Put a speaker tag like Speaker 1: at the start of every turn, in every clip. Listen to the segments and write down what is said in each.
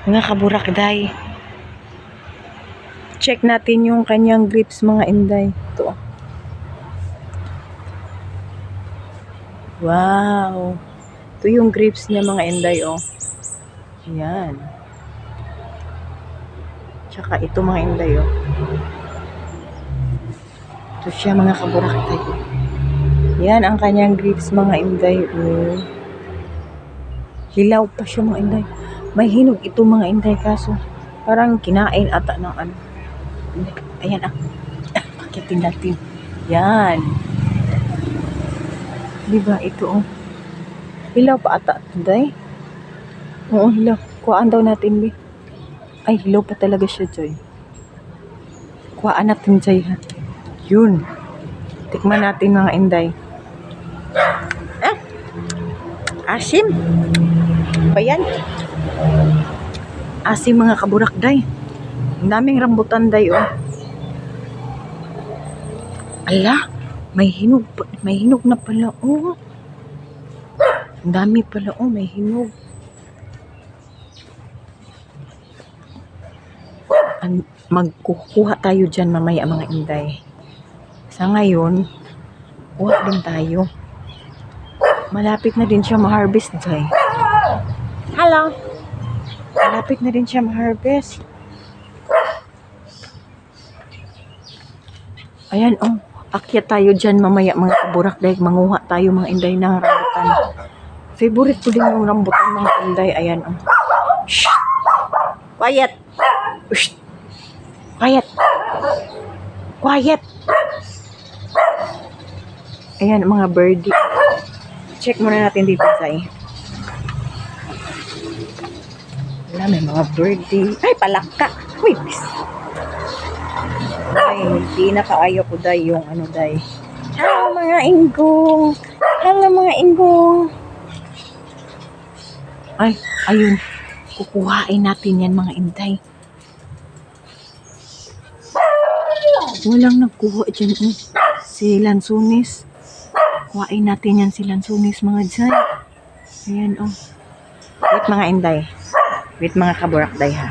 Speaker 1: Mga kaburakday. Check natin yung kanyang grips, mga inday. Ito. Wow. Ito yung grips niya, mga inday, oh. Yan. Tsaka ito, mga inday, oh. Ito siya, mga kaburakday. Yan ang kanyang grips, mga inday, oh. Hilaw pa siya, mga inday. May hinog ito, mga inday, kaso parang kinain ata ng ano. Ayan, pakitin natin. Yan. Diba, ito, oh. Hilaw pa ata, inday. Oo, hilaw. Kuhaan daw natin, bi. Ay, hilaw pa talaga siya, Joy. Kuhaan natin, Joy, ha. Yun. Tikman natin, mga inday. Asim. Ba yan? Asim, mga kaburakday. Ang daming rambutan, day, oh. Ala, may hinog na pala, oh. Ang dami pala, oh, may hinog. Magkukuha tayo dyan mamaya, mga inday. Sa ngayon, kuha din tayo. Malapit na din siya ma-harvest, day. Hello. Malapit na din siya ma-harvest. Ayan, oh. Akyat tayo dyan mamaya, mga kaburakday. Manguha tayo, mga inday, ng rambutan. Favorite ko din yung rambutan, mga inday. Ayan, oh. Shh! Quiet! Shh! Quiet! Quiet! Ayan, mga birdie. Check muna natin dito, say. Wala, may mga birdie. Ay, palaka! Uy, bis! Ay, hindi na kaayo ko, day, yung ano, day. Hello, mga inggong! Hello, mga inggong! Ay, ayun. Kukuhain natin yan, mga inday. Walang nagkuha dyan, oh. Si Lansunis. Kuhain natin yan, si Lansunis, mga dyan. Ayan, oh. Wait, mga inday. Wait, mga kaburakday, ha.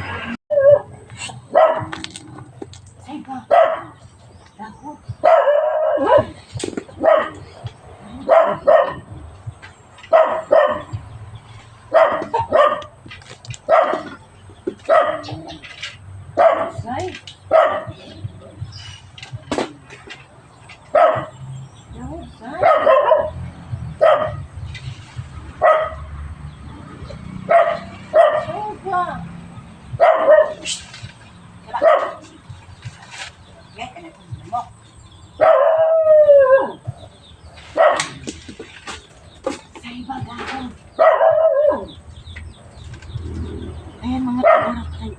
Speaker 1: Ayan, mga kaburakday.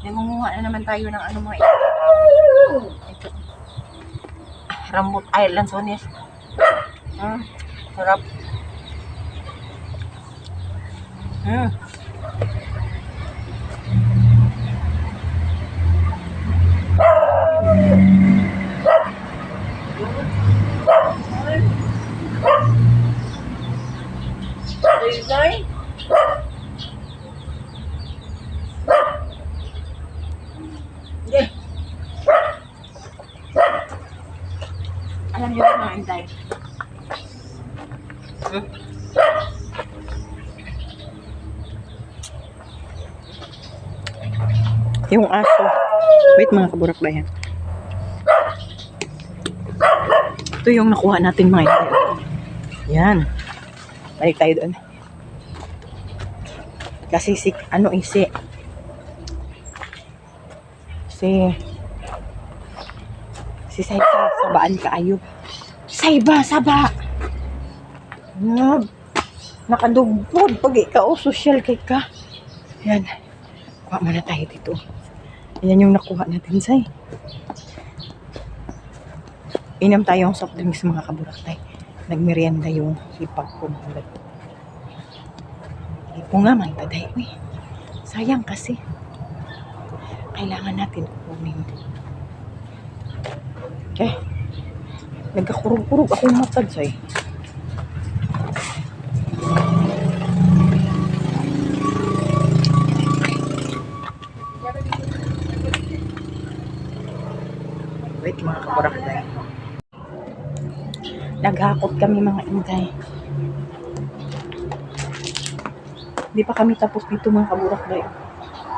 Speaker 1: Nangunguha na naman tayo ng ano, mga ito. Rambut, ay, Lansones. Sarap. Design. Yeah. Alam niyo ba, mga inday? Yung aso. Wait, mga kaburakdayan. Ito yung nakuha natin, mga inday. Yan. Balik tayo doon. Kasi si Saiba, sabaan ka ayo. Saba. Nakadugpod pag ikaw, social kay ka. Yan. Kuha muna tayo dito. Yan yung nakuha natin, say. Inom tayo ng soft drinks, mga kaburakday. Nagmerienda yung hipag ko. Ipo nga, mga taday. Uy, sayang kasi. Kailangan natin kunin. Okay. Nagkakurug-kurug akong matag, say. Naghakot kami mga Inday. Di pa kami tapos dito mga kaburakday.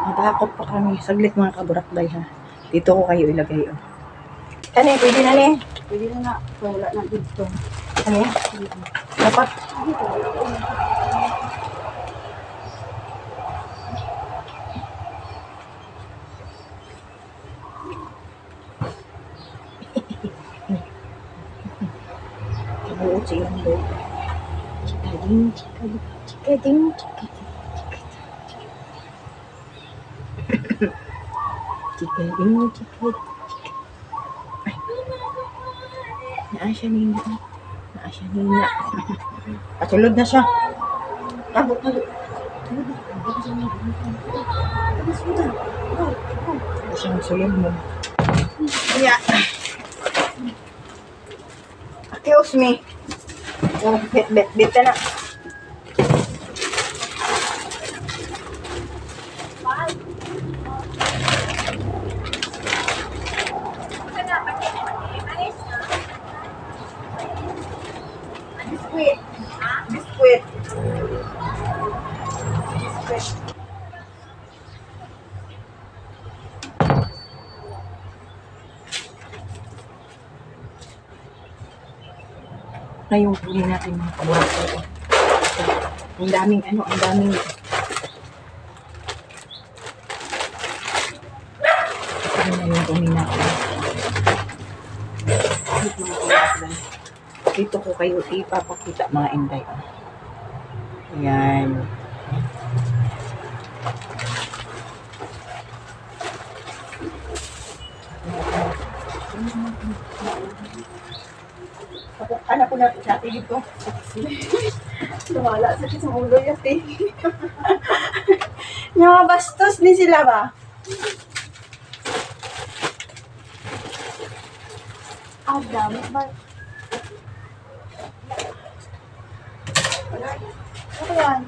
Speaker 1: Naghakot pa kami. Saglit mga kaburakday ha. Dito ko kayo ilagay. Oh. Kani, pwede na ni?
Speaker 2: Pwede na nga. Wala na dito.
Speaker 1: Kani? Dapat. Kabuot silang do. Chikading, chikading, chikading, chikading. Chikading, chikading. Ay. Naasya nina. Naasya nina. Patulog na siya. Tabot, tabot. Ito siyang sulod mo. Yeah. Excuse me. Oh, bit ka na. Biskuit. Biskuit. Biskuit. Na yung huli natin mga kaburakday. Ang daming ang daming ito na yung huli natin. Dito ko kayo ipapakita mga Inday. Ayan. Anak ko na sa atin dito.
Speaker 2: Wala. Sakit sa ulo yung
Speaker 1: Yung mga bastos din sila ba?
Speaker 2: Adam. Ano yan?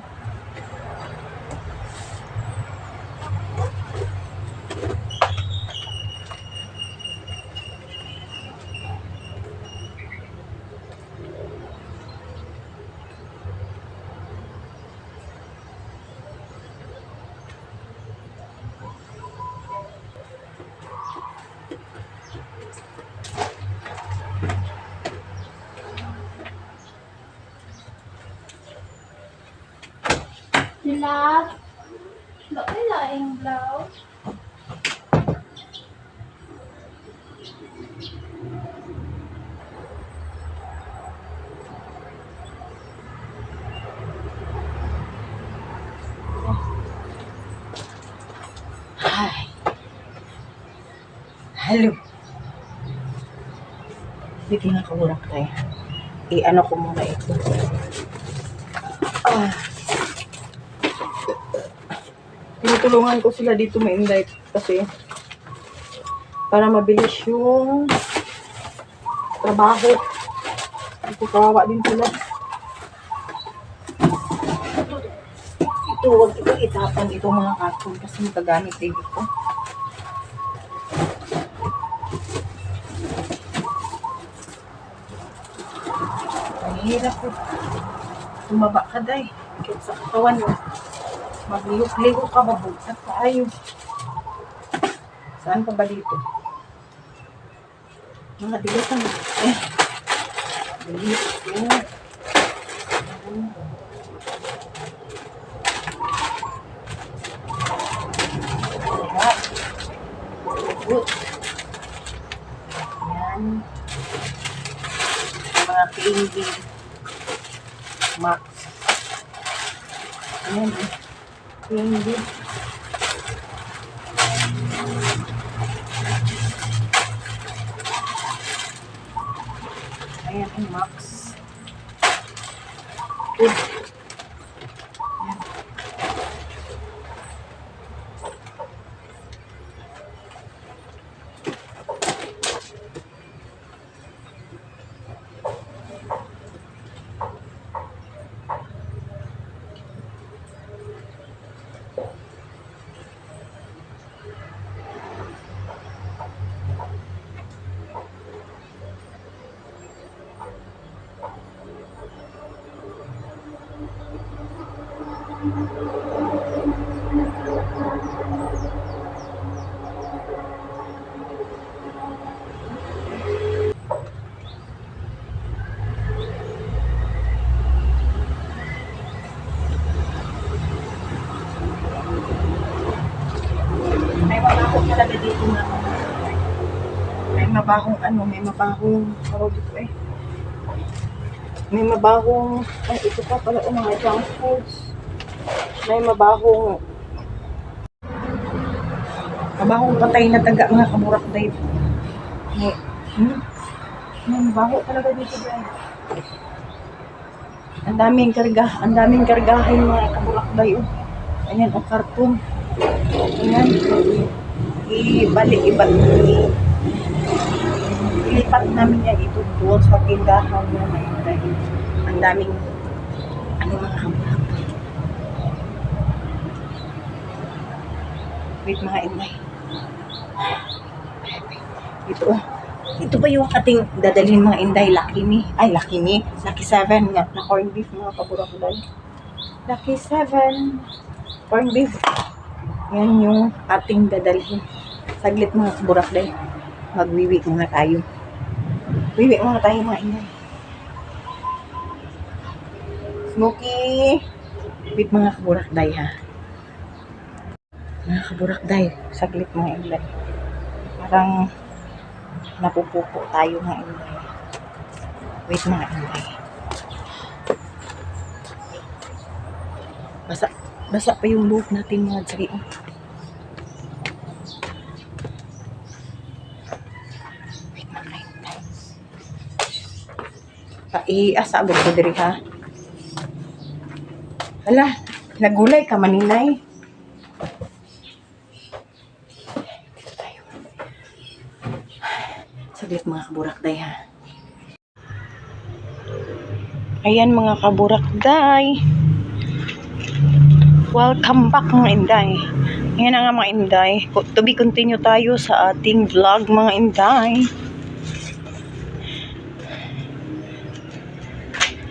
Speaker 2: Sila. Bakit laing blouse?
Speaker 1: Hi. Hello. Dito nga kaburakday. I-ano ko muna ito. Tinutulungan ko sila dito may Inday kasi para mabilis yung trabaho. Ito kawawa din sila. Ito, huwag ito itapan ito mga karton kasi magagamit din ito. Mahirap po. Tumaba ka day. Kahit sa katawan mo. Magliyok-liyok ka, mabugsak ka ayo. Saan pa ba dito? Mga digatan. Liyok. Good. Yan. Mga candy. Max. Ayan. Candy. Ayan ang Max. Good. Ayan. May mabaho talaga dito na. May mabahong ano, may mabahong, tawag dito eh. May mabahong, ay ito pa pala mga junk foods. May mabahong patay na taga mga kaburak day. May mabaho talaga dito guys. Ang daming kargahin mga kaburak day. Ayan, o karton. Ayan. Ilipat namin yan ito doon sa tindahan na may ang daming mga kaburak. Wait mga inay. Ito pa yung ating dadalhin mga inday. Lucky 7 nga na corned beef mga kaburak day. Lucky 7 corned beef. Yan yung ating dadalhin. Saglit mga kaburak day. Magwiwi muna tayo. Wiwi muna tayo mga inay. Smokey! Wait mga kaburak day ha. Mga kaburak day. Saglit mga inay. Parang napupupo tayo mga inay. Wait mga inay. Basa pa yung buhok natin mga tsari. Wait mga inay. Paasabot ko diri ha. Hala, nagulay ka maninay. Saglit mga kaburakday ha. Ayan mga kaburakday. Welcome back mga inday. Ayan na nga mga inday. To be continue tayo sa ating vlog mga inday.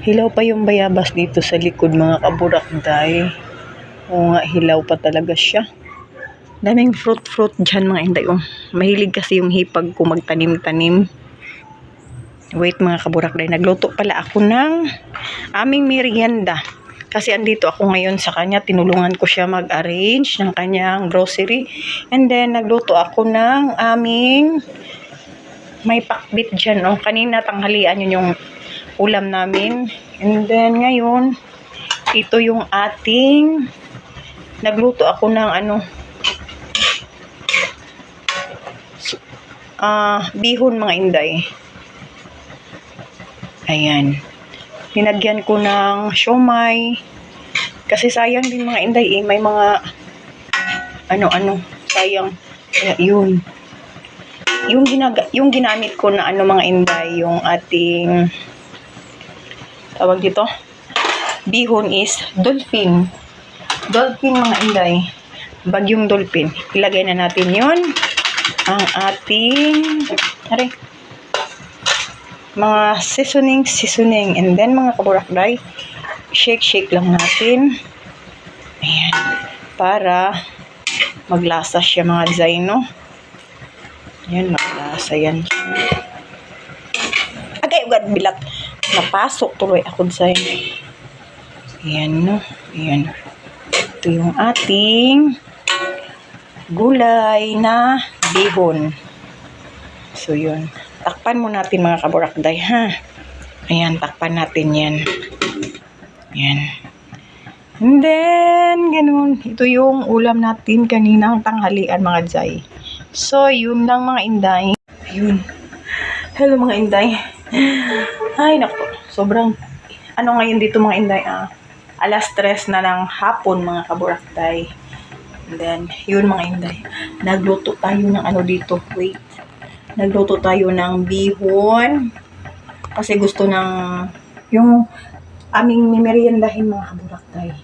Speaker 1: Hilaw pa yung bayabas dito sa likod mga kaburakday. Oo nga, hilaw pa talaga siya. Daming fruit dyan mga inday. Oh. Mahilig kasi yung hipag ko magtanim-tanim. Wait mga kaburakday. Nagluto pala ako ng aming merienda. Kasi andito ako ngayon sa kanya. Tinulungan ko siya mag-arrange ng kanyang grocery. And then nagluto ako ng aming may pakbit dyan. Oh. Kanina tanghalian yun yung ulam namin. And then ngayon, ito yung ating nagluto ako ng bihon mga inday. Ayan. Linagyan ko ng siomay. Kasi sayang din mga inday may mga sayang. Kaya yun. Yung ginamit ko na mga inday, yung ating tawag dito, bihon is dolphin. Dolphin mga inday. Bagyong dolphin. Ilagay na natin yun. Ang ating mga seasoning. And then mga kaburakday, shake lang natin. Ayan. Para maglasa siya mga zaino. Ayan, maglasa yan. Agay, ugad bilat. Napasok tuloy ako sa ayan no. Ayan. Ito yung ating gulay na bihon. So yun. Takpan mo natin mga kaburakday ha. Ayan, takpan natin yan. Ayan. And then, ganun. Ito yung ulam natin kaninang tanghalian mga jay. So, yun lang mga inday. Ayun. Hello mga inday. Ay, naku. Sobrang, ngayon dito mga inday, 3:00 na ng hapon mga kaburakday. And then, yun mga inday. Nagluto tayo ng dito. Wait. Nagluto tayo ng bihon. Kasi gusto ng, yung aming mimeriendahin mga kaburakday.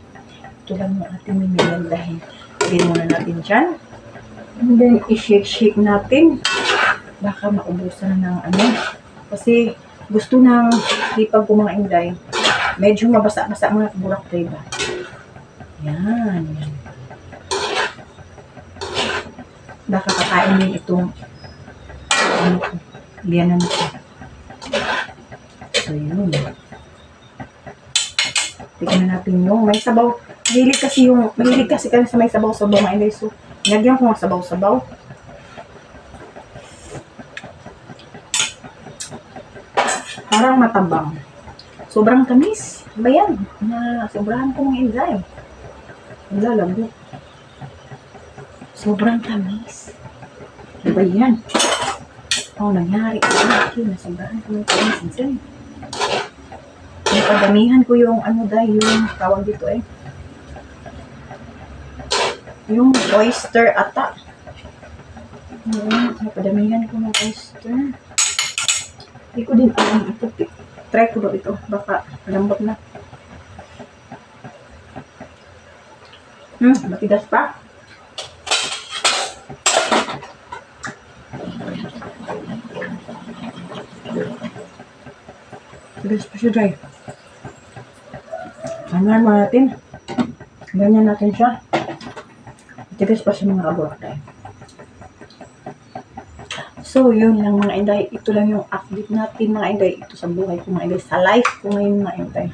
Speaker 1: Ito lang yung ating mimeriendahin. Pagin muna natin dyan. And then, i-shake natin. Baka maubusan ng kasi gusto ng hipag ko mga inday. Medyo mabasa-basa mga kaburakday ba. Yan. Baka kakain din itong ano ko. Liyanan ko. So, yun. Tignan natin yung may sabaw. Mahilig kasi kami sa may sabaw-sabaw mga inday. So, nilagyan ko ng sabaw-sabaw. Parang matabang. Sobrang tamis. Ba yan? Na sobrahan ko mga inday. Wala, labo. Sobrang tamis. Ano ba yan? Nangyari ko na nasobrahan ko ng tamis inday. Napadamihan ko yung yung tawag dito yung oyster ata. Napadamihan ko ng oyster. Hindi ko din alam ito. Try ko daw ito. Baka lambot na. Matigas pa. Matigas pa siya, dry. Ganyan natin. Ganyan natin siya. Matigas pa siya mga kaburak, dry. So, yun lang mga inday. Ito lang yung update natin mga inday. Ito sa buhay ko mga inday. Sa life ko ngayon mga inday.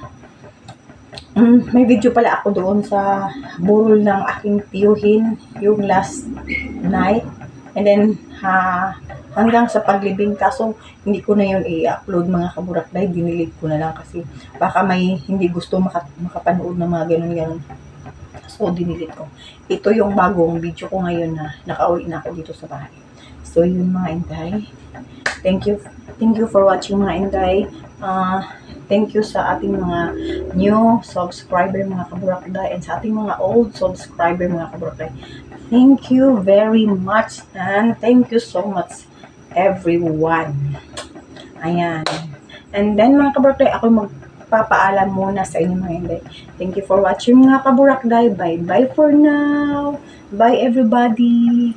Speaker 1: May video pala ako doon sa burol ng aking tiyuhin yung last night. And then, hanggang sa paglibing. Kaso, hindi ko na yun i-upload mga kaburak dahil dinilig ko na lang kasi baka may hindi gusto makapanood ng mga ganun-ganun. So, dinilig ko. Ito yung bagong video ko ngayon na nakauwi na ako dito sa bahay. So, yun mga inday. Thank you for watching mga inday. Thank you sa ating mga new subscriber mga kaburakday and sa ating mga old subscriber mga kaburakday. Thank you very much and thank you so much everyone. Ayan. And then mga kaburakday, ako magpapaalam muna sa inyo mga inday. Thank you for watching mga kaburakday. Bye-bye for now. Bye everybody.